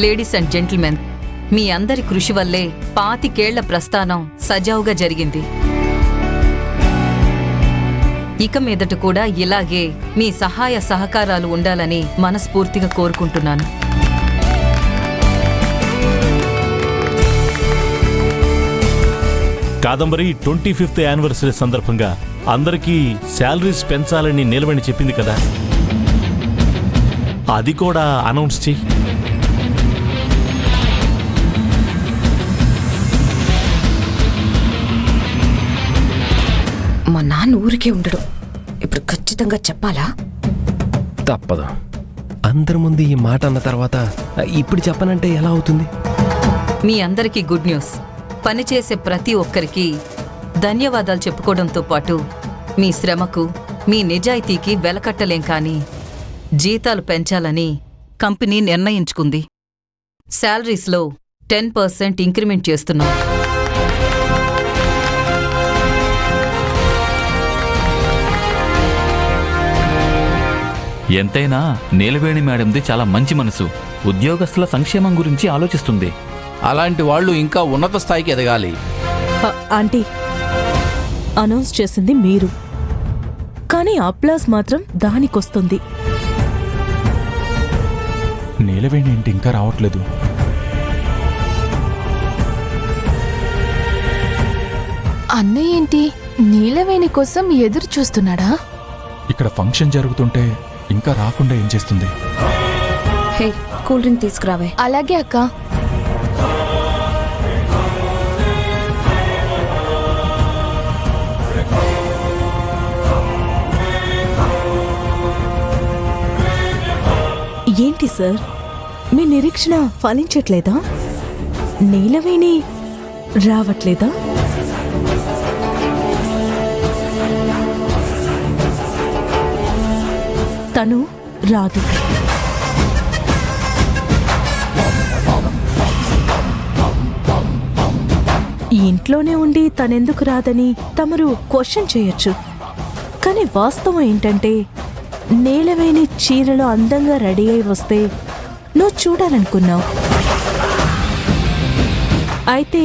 Ladies and gentlemen, మీ అందరి కృషి వల్లే 25 ఏళ్ల ప్రస్థానం సజావుగా జరిగింది. ఇక మీదట కూడా ఇలాగే మీ సహాయ సహకారాలు ఉండాలని మనస్ఫూర్తిగా కోరుకుంటున్నాను. కాదంబరి 25th యానివర్సరీ సందర్భంగా అందరికీ శాలరీస్ పెంచాలని నీలవేణి చెప్పింది కదా, అది కూడా అనౌన్స్ చెయ్యి. మా నాన్న ఊరికే ఉండడు, ఇప్పుడు ఖచ్చితంగా చెప్పాలా? తప్పదు. అందరి ముందు ఈ మాట అన్న తర్వాత ఇప్పుడు చెప్పనంటే ఎలా అవుతుంది? మీ అందరికీ గుడ్ న్యూస్. పనిచేసే ప్రతి ఒక్కరికి ధన్యవాదాలు చెప్పుకోవడంతో పాటు మీ శ్రమకు, మీ నిజాయితీకి వెలకట్టలేం, కానీ జీతాలు పెంచాలని కంపెనీ నిర్ణయించుకుంది. శాలరీస్లో 10% ఇంక్రిమెంట్ చేస్తున్నాం. ఎంతైనా నీలవేణి మేడంది చాలా మంచి మనసు. ఉద్యోగస్తుల సంక్షేమం గురించి ఆలోచిస్తుంది. అలాంటి వాళ్ళు ఇంకా ఉన్నత స్థాయికి ఎదగాలి. ఆంటీ, అనౌన్స్ చేసింది మీరు, కానీ అప్లాస్ మాత్రం దానికొస్తుంది. నీలవేణి ఏంటి ఇంకా రావట్లేదు? అన్నయ్య ఏంటి నీలవేణి కోసం ఎదురు చూస్తున్నాడా? ఇక్కడ ఫంక్షన్ జరుగుతుంటే ఇంకా రాకుండా ఏం చేస్తుంది? హే, కూల్ డ్రింక్ తీసుకురావే. అలాగే అక్క. ఏంటి సార్, మీ నిరీక్షణ ఫలించట్లేదా? నీలవేణి రావట్లేదా? తను రాదు. ఈ ఇంట్లోనే ఉండి తనెందుకు రాదని తమరు క్వశ్చన్ చేయొచ్చు, కానీ వాస్తవం ఏంటంటే నీలవేణి చీరలో అందంగా రెడీ అయి వస్తే నువ్వు చూడాలనుకున్నావు. అయితే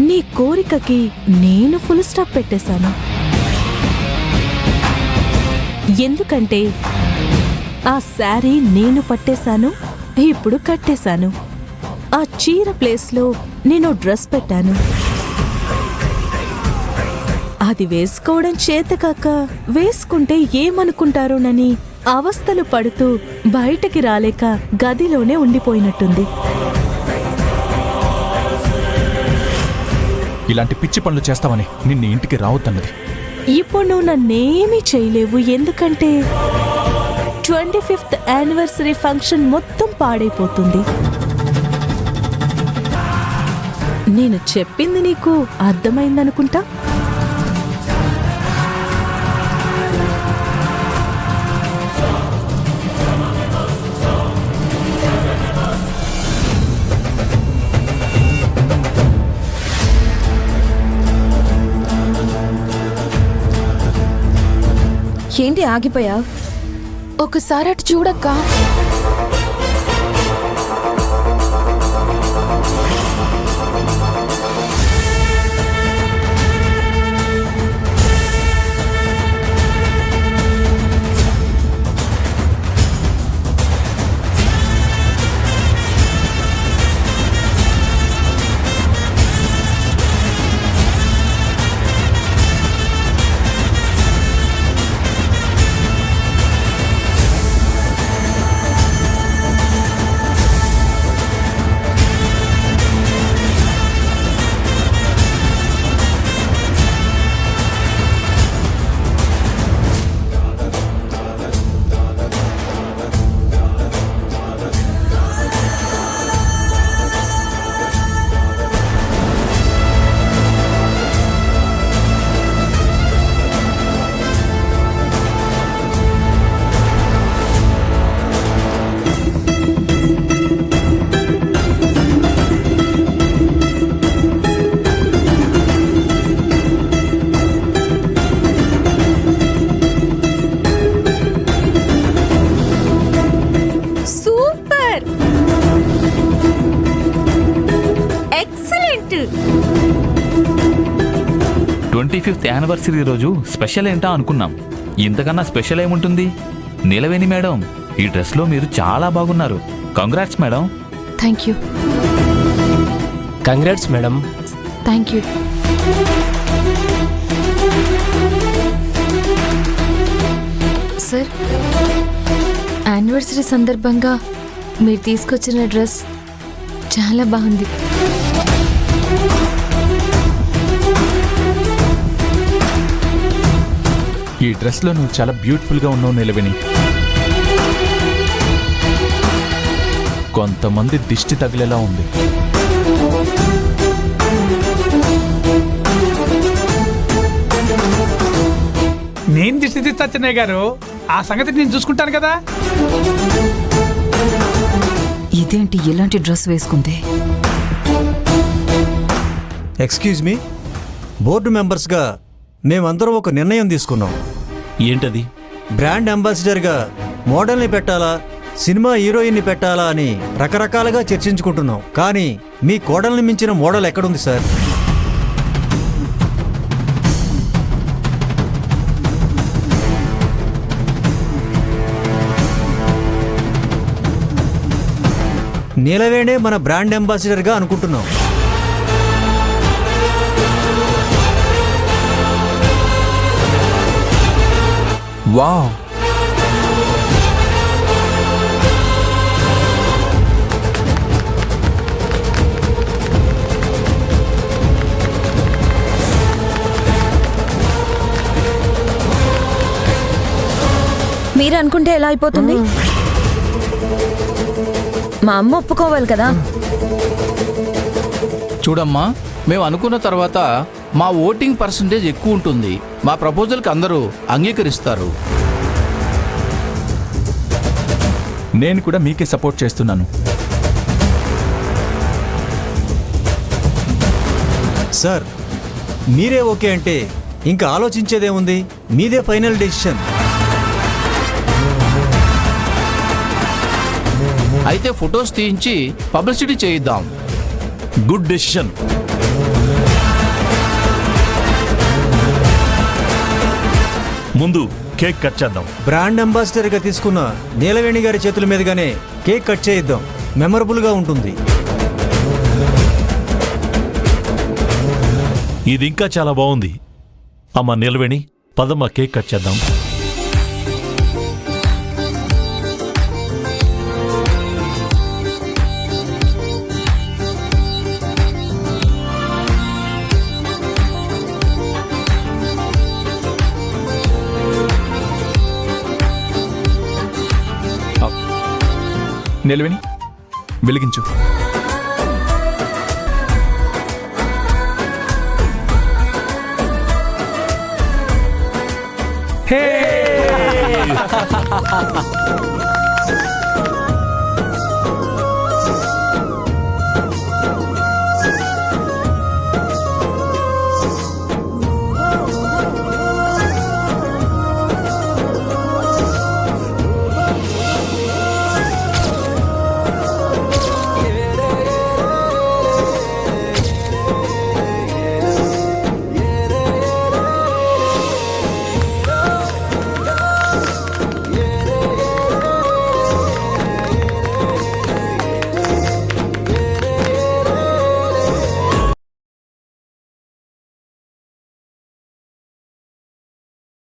నీ కోరికకి నేను ఫుల్ స్టాప్ పెట్టేశాను. ఎందుకంటే ఆ శారీ నేను పట్టేశాను, ఇప్పుడు కట్టేశాను. ఆ చీర ప్లేస్లో నేను డ్రెస్ పెట్టాను. అది వేసుకోవడం చేతకాక వేసుకుంటే ఏమనుకుంటారోనని అవస్థలు పడుతూ బయటకి రాలేక గదిలోనే ఉండిపోయినట్టుంది. ఇలాంటి పిచ్చి పనులు చేస్తావని నిన్ను ఇంటికి రావద్దన్నది. ఇప్పుడు నువ్వు నన్నేమీ చేయలేవు, ఎందుకంటే 25th యానివర్సరీ ఫంక్షన్ మొత్తం పాడైపోతుంది. నేను చెప్పింది నీకు అర్థమైందనుకుంటా. ఏంటి ఆగిపోయా? ఒకసారి అటు చూడక్క. సూపర్! ఎక్సలెంట్. 25th యానివర్సరీ రోజు స్పెషల్ ఏంటా అనుకున్నాం. ఇంతకన్నా స్పెషల్ ఏముంటుంది? నీలవేణి మేడం, ఈ డ్రెస్లో మీరు చాలా బాగున్నారు. Congrats madam. Thank you. Congrats madam. Thank you. Sir, anniversary సందర్భంగా మీరు తీసుకొచ్చిన డ్రెస్ చాలా బాగుంది. ఈ డ్రెస్లో నువ్వు చాలా బ్యూటిఫుల్గా ఉన్నావు నీలవేణి. కొంతమంది దిష్టి తగిలేలా ఉంది. నేను దిష్టి తీస్తా చెన్నయ్య గారు, ఆ సంగతి నేను చూసుకుంటాను కదా. ఇదేంటి ఇలాంటి డ్రెస్ వేసుకుంది? ఎక్స్క్యూజ్ మీ, బోర్డు మెంబర్స్గా మేమందరం ఒక నిర్ణయం తీసుకున్నాం. ఏంటది? బ్రాండ్ అంబాసిడర్గా మోడల్ని పెట్టాలా, సినిమా హీరోయిన్ని పెట్టాలా అని రకరకాలుగా చర్చించుకుంటున్నాం. కానీ మీ కోడల్ని మించిన మోడల్ ఎక్కడుంది సార్? నీలవేణే మన బ్రాండ్ అంబాసిడర్గా అనుకుంటున్నాం. వావ్, మీరు అనుకుంటే ఎలా అయిపోతుంది? మా అమ్మ ఒప్పుకోవాలి కదా. చూడమ్మా, మేము అనుకున్న తర్వాత మా ఓటింగ్ పర్సంటేజ్ ఎక్కువ ఉంటుంది. మా ప్రపోజల్కి అందరూ అంగీకరిస్తారు. నేను కూడా మీకే సపోర్ట్ చేస్తున్నాను. సార్, మీరే ఓకే అంటే ఇంకా ఆలోచించేదేముంది? మీదే ఫైనల్ డెసిషన్. అయితే ఫొటోస్ తీయించి పబ్లిసిటీ చేయిద్దాం. Good decision. ముందు కేక్ కట్ చేద్దాం. బ్రాండ్ అంబాసిడర్గా తీసుకున్న నీలవేణి గారి చేతుల మీదుగానే కేక్ కట్ చేయిద్దాం. మెమరబుల్గా ఉంటుంది. ఇది ఇంకా చాలా బాగుంది. అమ్మ నీలవేణి, పదమ్మ కేక్ కట్ చేద్దాం. నీలవేణి, వెలిగించు. హే